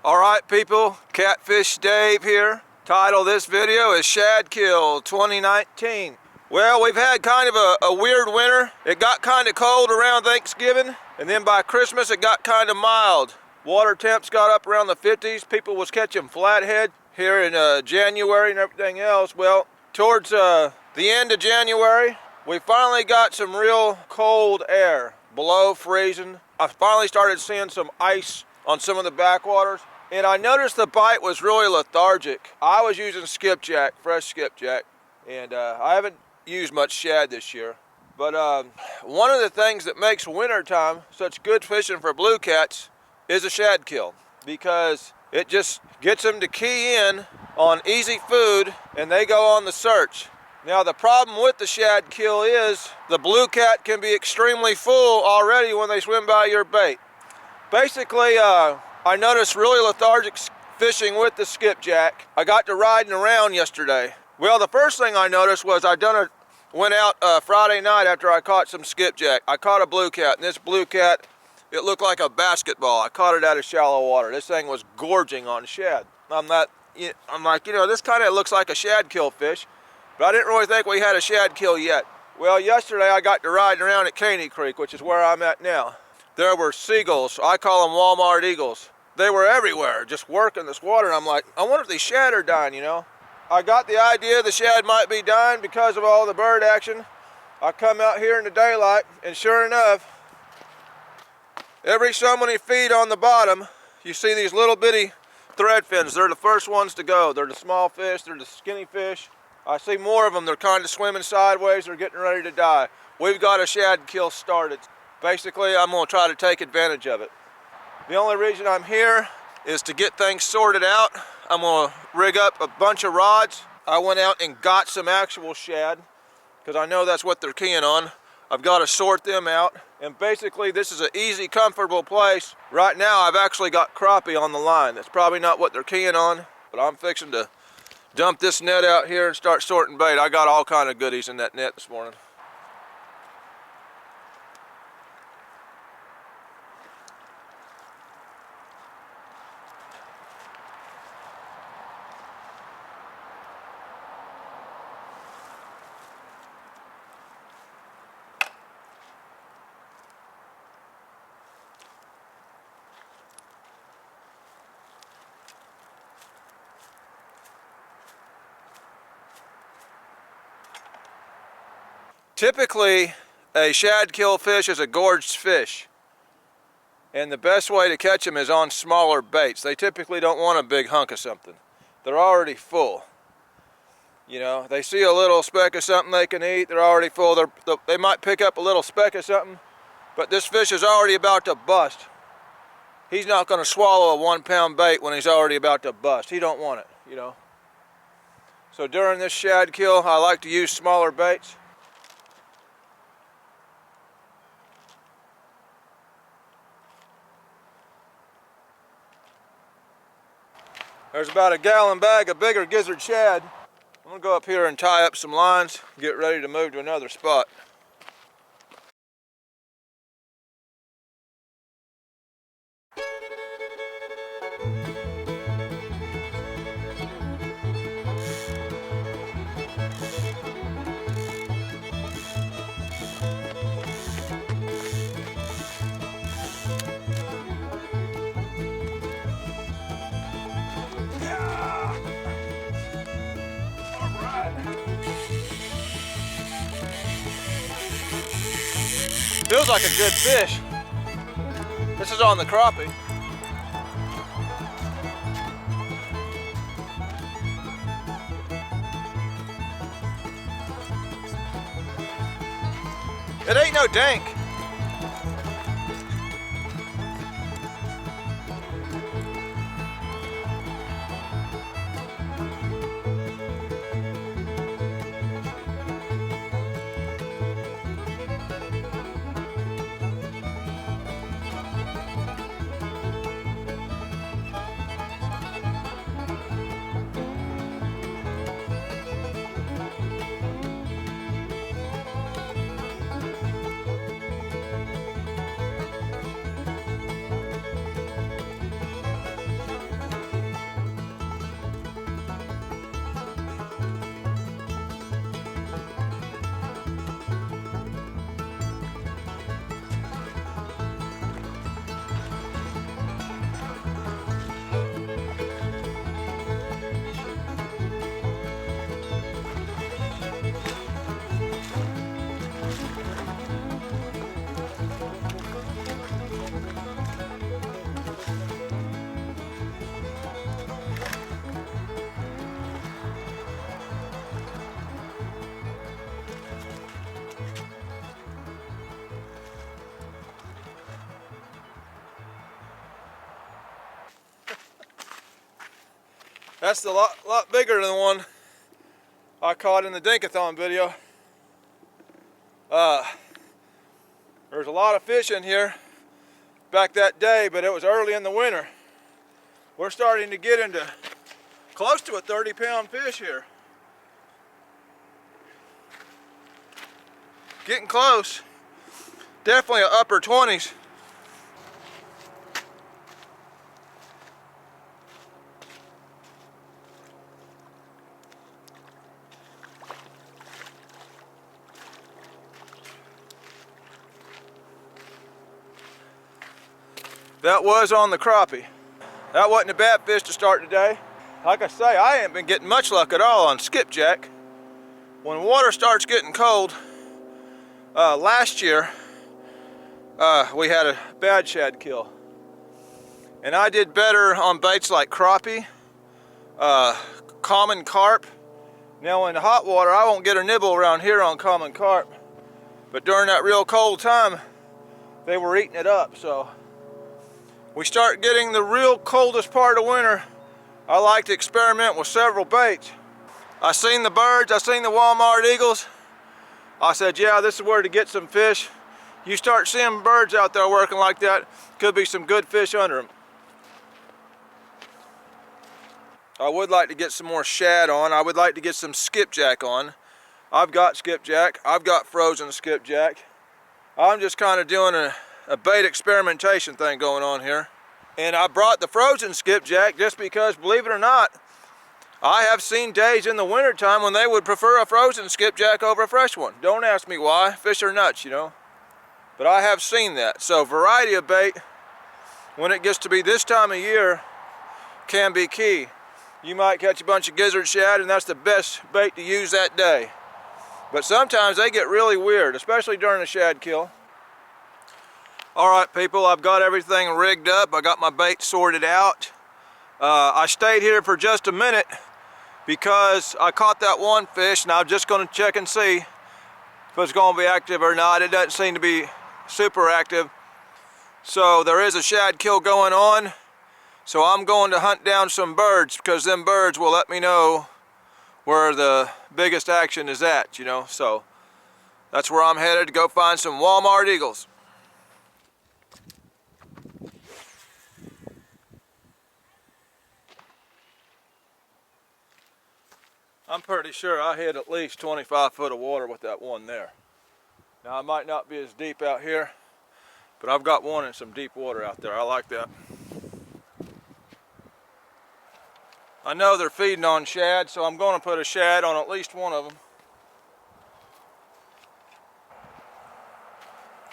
Alright people, Catfish Dave here. Title of this video is Shad Kill 2019. Well, we've had kind of a weird winter. It got kind of cold around Thanksgiving, and then by Christmas it got kind of mild. Water temps got up around the 50s. People was catching flathead here in January and everything else. Well, towards the end of January, we finally got some real cold air, below freezing. I finally started seeing some ice on some of the backwaters. And I noticed the bite was really lethargic. I was using skipjack, fresh skipjack, and I haven't used much shad this year. But one of the things that makes wintertime such good fishing for blue cats is a shad kill, because it just gets them to key in on easy food and they go on the search. Now the problem with the shad kill is the blue cat can be extremely full already when they swim by your bait. Basically, I noticed really lethargic fishing with the skipjack. I got to riding around yesterday. Well, the first thing I noticed was went out Friday night after I caught some skipjack. I caught a blue cat, and this blue cat, it looked like a basketball. I caught it out of shallow water. This thing was gorging on shad. I'm like, this kind of looks like a shad kill fish, but I didn't really think we had a shad kill yet. Well, yesterday I got to riding around at Caney Creek, which is where I'm at now. There were seagulls. I call them Walmart eagles. They were everywhere, just working this water, and I'm like, I wonder if these shad are dying, you know? I got the idea the shad might be dying because of all the bird action. I come out here in the daylight, and sure enough, every so many feet on the bottom, you see these little bitty thread fins. They're the first ones to go. They're the small fish, they're the skinny fish. I see more of them. They're kind of swimming sideways. They're getting ready to die. We've got a shad kill started. Basically, I'm going to try to take advantage of it. The only reason I'm here is to get things sorted out. I'm going to rig up a bunch of rods. I went out and got some actual shad because I know that's what they're keying on. I've got to sort them out. And basically, this is an easy, comfortable place. Right now, I've actually got crappie on the line. That's probably not what they're keying on, but I'm fixing to dump this net out here and start sorting bait. I got all kind of goodies in that net this morning. Typically, a shad kill fish is a gorged fish, and the best way to catch them is on smaller baits. They typically don't want a big hunk of something. They're already full. You know, they see a little speck of something they can eat, they're already full. They might pick up a little speck of something, but this fish is already about to bust. He's not going to swallow a 1 pound bait when he's already about to bust. He don't want it, you know. So during this shad kill, I like to use smaller baits. There's about a gallon bag of bigger gizzard shad. I'm gonna go up here and tie up some lines, get ready to move to another spot. Feels like a good fish. This is on the crappie. It ain't no dank. That's a lot bigger than the one I caught in the Dinkathon video. There's a lot of fish in here back that day, but it was early in the winter. We're starting to get into close to a 30-pound fish here. Getting close. Definitely an upper 20s. That was on the crappie. That wasn't a bad fish to start today. Like I say, I ain't been getting much luck at all on skipjack. When water starts getting cold, last year, we had a bad shad kill. And I did better on baits like crappie, common carp. Now in the hot water, I won't get a nibble around here on common carp. But during that real cold time, they were eating it up, so. We start getting the real coldest part of winter. I like to experiment with several baits. I seen the birds, I seen the Walmart eagles. I said, yeah, this is where to get some fish. You start seeing birds out there working like that, could be some good fish under them. I would like to get some more shad on. I would like to get some skipjack on. I've got skipjack, I've got frozen skipjack. I'm just kind of doing a bait experimentation thing going on here. And I brought the frozen skipjack just because, believe it or not, I have seen days in the wintertime when they would prefer a frozen skipjack over a fresh one. Don't ask me why, fish are nuts, you know. But I have seen that. So variety of bait, when it gets to be this time of year, can be key. You might catch a bunch of gizzard shad and that's the best bait to use that day. But sometimes they get really weird, especially during a shad kill. All right, people, I've got everything rigged up. I got my bait sorted out. I stayed here for just a minute because I caught that one fish and I'm just gonna check and see if it's gonna be active or not. It doesn't seem to be super active. So there is a shad kill going on. So I'm going to hunt down some birds because them birds will let me know where the biggest action is at, you know. So that's where I'm headed to go find some Walmart eagles. I'm pretty sure I hit at least 25 foot of water with that one there. Now I might not be as deep out here, but I've got one in some deep water out there. I like that. I know they're feeding on shad, so I'm going to put a shad on at least one of them.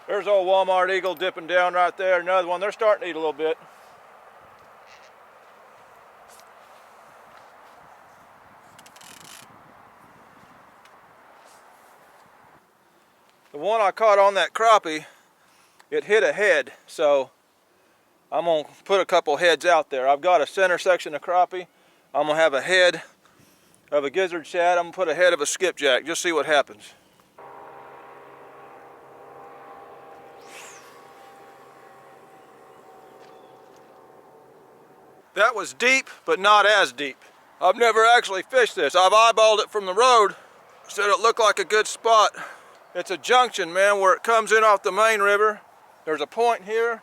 There's old Walmart eagle dipping down right there. Another one. They're starting to eat a little bit. The one I caught on that crappie, it hit a head, so I'm going to put a couple heads out there. I've got a center section of crappie. I'm going to have a head of a gizzard shad. I'm going to put a head of a skipjack. Just see what happens. That was deep, but not as deep. I've never actually fished this. I've eyeballed it from the road. Said it looked like a good spot. It's a junction, man, where it comes in off the main river. There's a point here.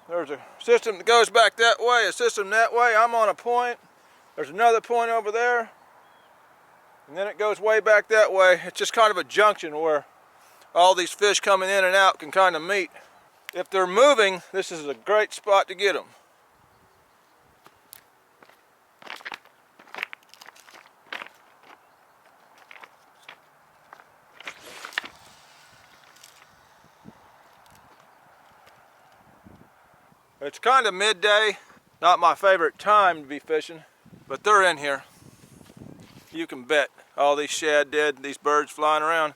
There's a system that goes back that way, a system that way. I'm on a point. There's another point over there. And then it goes way back that way. It's just kind of a junction where all these fish coming in and out can kind of meet. If they're moving, this is a great spot to get them. It's kind of midday, not my favorite time to be fishing, but they're in here. You can bet. All these shad dead, these birds flying around,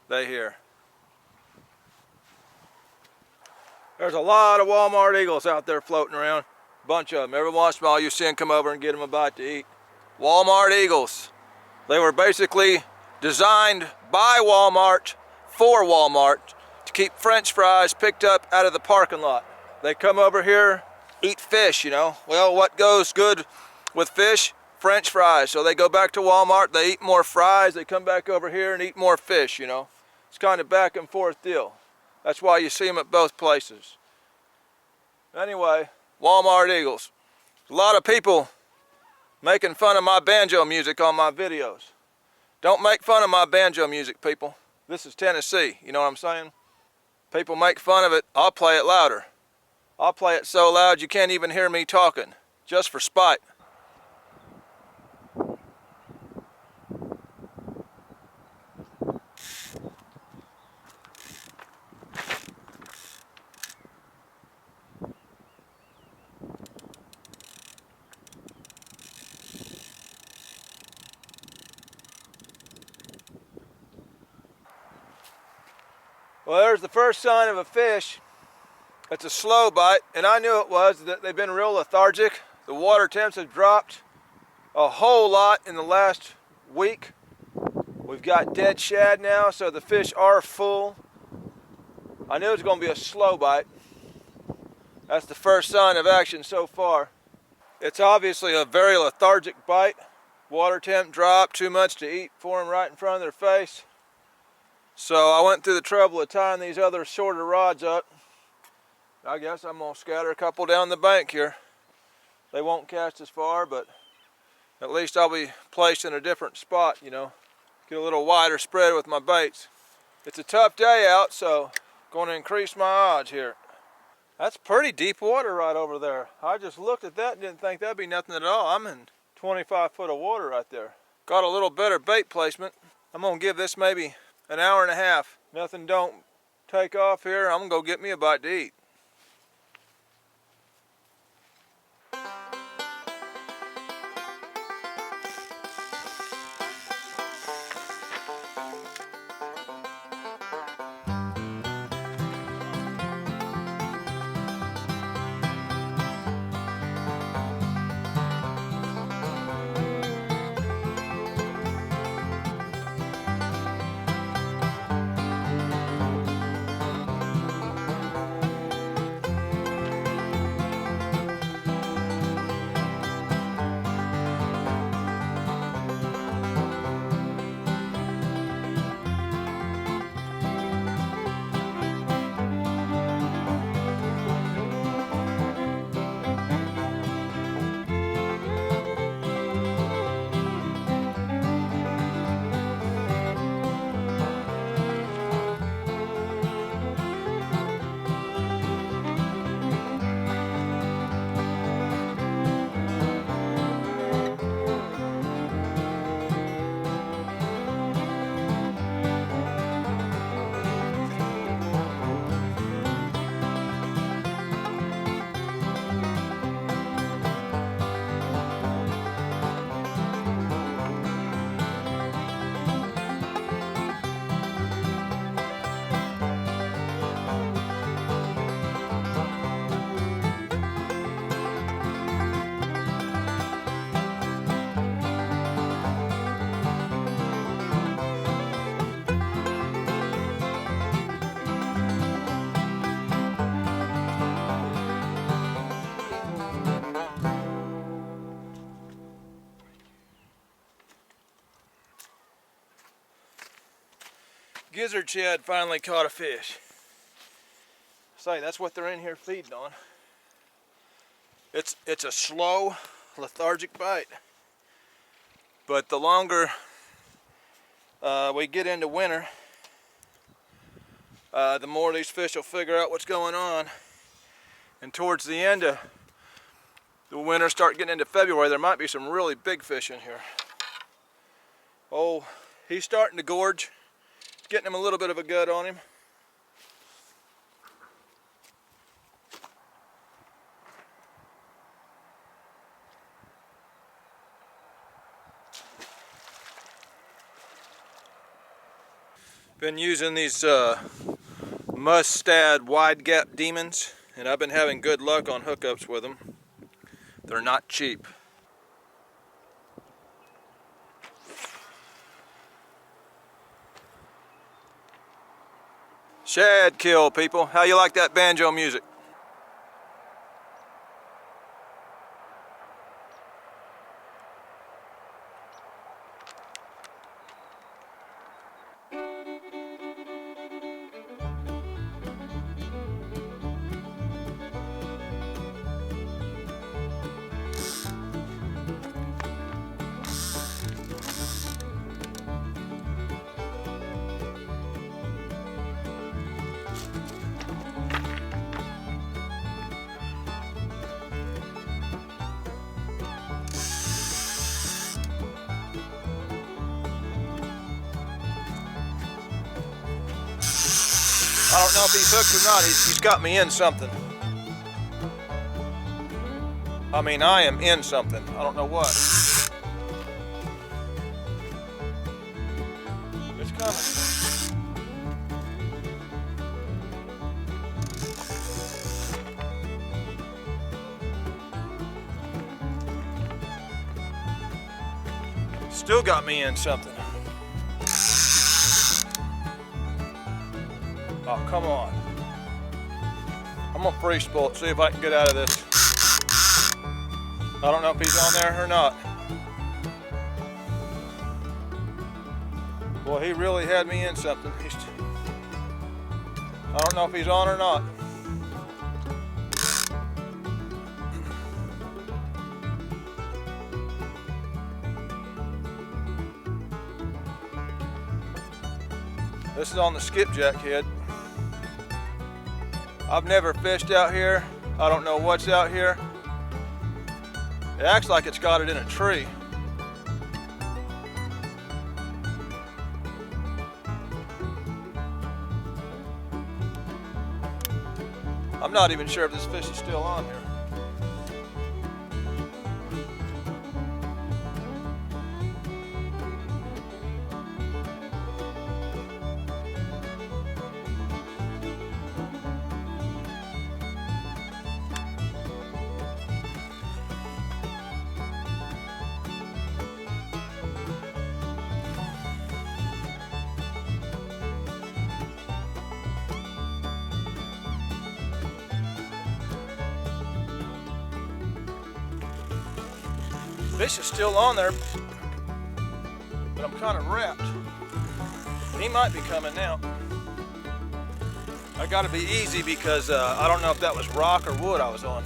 they here. There's a lot of Walmart eagles out there floating around. A bunch of them. Every once in a while you see them come over and get them a bite to eat. Walmart eagles. They were basically designed by Walmart for Walmart to keep French fries picked up out of the parking lot. They come over here, eat fish, you know. Well, what goes good with fish, French fries. So they go back to Walmart, they eat more fries, they come back over here and eat more fish, you know. It's kind of back and forth deal. That's why you see them at both places. Anyway, Walmart Eagles. A lot of people making fun of my banjo music on my videos. Don't make fun of my banjo music, people. This is Tennessee, you know what I'm saying? People make fun of it, I'll play it louder. I'll play it so loud you can't even hear me talking, just for spite. Well, there's the first sign of a fish. It's a slow bite, and I knew it was that they've been real lethargic. The water temps have dropped a whole lot in the last week. We've got dead shad now, so the fish are full. I knew it was going to be a slow bite. That's the first sign of action so far. It's obviously a very lethargic bite. Water temp dropped, too much to eat for them right in front of their face. So I went through the trouble of tying these other shorter rods up. I guess I'm going to scatter a couple down the bank here. They won't cast as far, but at least I'll be placed in a different spot, you know. Get a little wider spread with my baits. It's a tough day out, so I'm going to increase my odds here. That's pretty deep water right over there. I just looked at that and didn't think that'd be nothing at all. I'm in 25 foot of water right there. Got a little better bait placement. I'm going to give this maybe an hour and a half. Nothing don't take off here. I'm going to go get me a bite to eat. Gizzard Shad finally caught a fish. Say, that's what they're in here feeding on. It's a slow, lethargic bite. But the longer we get into winter, the more these fish will figure out what's going on. And towards the end of the winter, start getting into February, there might be some really big fish in here. Oh, he's starting to gorge. Getting him a little bit of a gut on him. Been using these Mustad wide gap demons, and I've been having good luck on hookups with them. They're not cheap. Shad Kill, people. How you like that banjo music? I don't know if he's hooked or not. He's got me in something. I mean, I am in something. I don't know what. It's coming. Still got me in something. Oh, come on. I'm gonna free spool it, see if I can get out of this. I don't know if he's on there or not. Well, he really had me in something. I don't know if he's on or not. This is on the skipjack head. I've never fished out here. I don't know what's out here. It acts like it's got it in a tree. I'm not even sure if this fish is still on here. Fish is still on there, but I'm kind of wrapped. He might be coming now. I gotta be easy because I don't know if that was rock or wood I was on.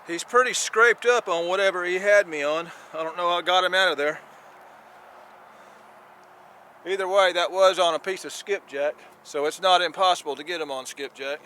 He's pretty scraped up on whatever he had me on. I don't know how I got him out of there. Either way, that was on a piece of skipjack, so it's not impossible to get him on skipjack.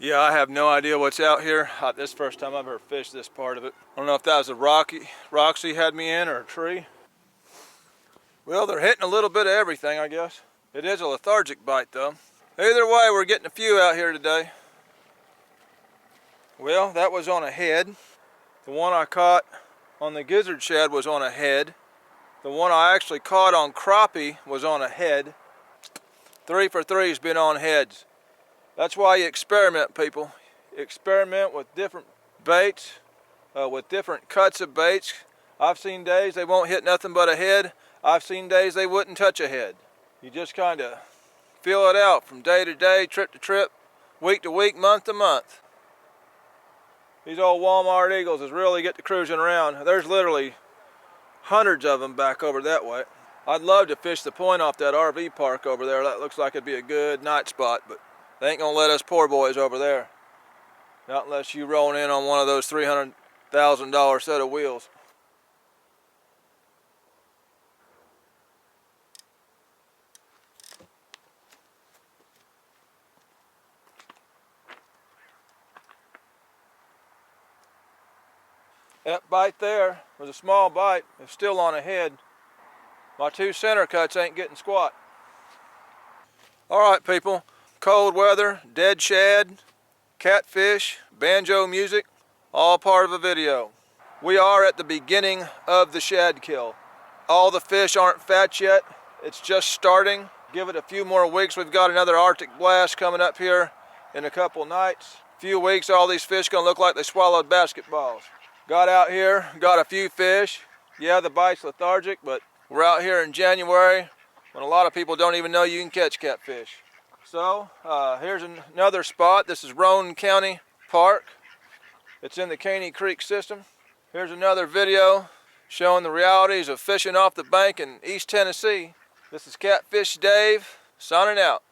Yeah, I have no idea what's out here. This is the first time I've ever fished this part of it. I don't know if that was a rocks he had me in or a tree. Well, they're hitting a little bit of everything, I guess. It is a lethargic bite though. Either way, we're getting a few out here today. Well, that was on a head. The one I caught on the gizzard shad was on a head. The one I actually caught on crappie was on a head. 3 for 3 has been on heads. That's why you experiment, people. Experiment with different baits, with different cuts of baits. I've seen days they won't hit nothing but a head. I've seen days they wouldn't touch a head. You just kind of feel it out from day to day, trip to trip, week to week, month to month. These old Walmart Eagles is really get to cruising around. There's literally hundreds of them back over that way. I'd love to fish the point off that RV park over there. That looks like it'd be a good night spot, but they ain't gonna let us poor boys over there. Not unless you roll in on one of those $300,000 set of wheels. That bite there was a small bite. It's still on ahead. My two center cuts ain't getting squat. All right, people. Cold weather, dead shad, catfish, banjo music, all part of a video. We are at the beginning of the shad kill. All the fish aren't fat yet. It's just starting. Give it a few more weeks. We've got another Arctic blast coming up here in a couple nights. Few weeks, all these fish gonna look like they swallowed basketballs. Got out here, got a few fish. Yeah, the bite's lethargic, but we're out here in January when a lot of people don't even know you can catch catfish. So here's another spot. This is Roane County Park. It's in the Caney Creek system. Here's another video showing the realities of fishing off the bank in East Tennessee. This is Catfish Dave, signing out.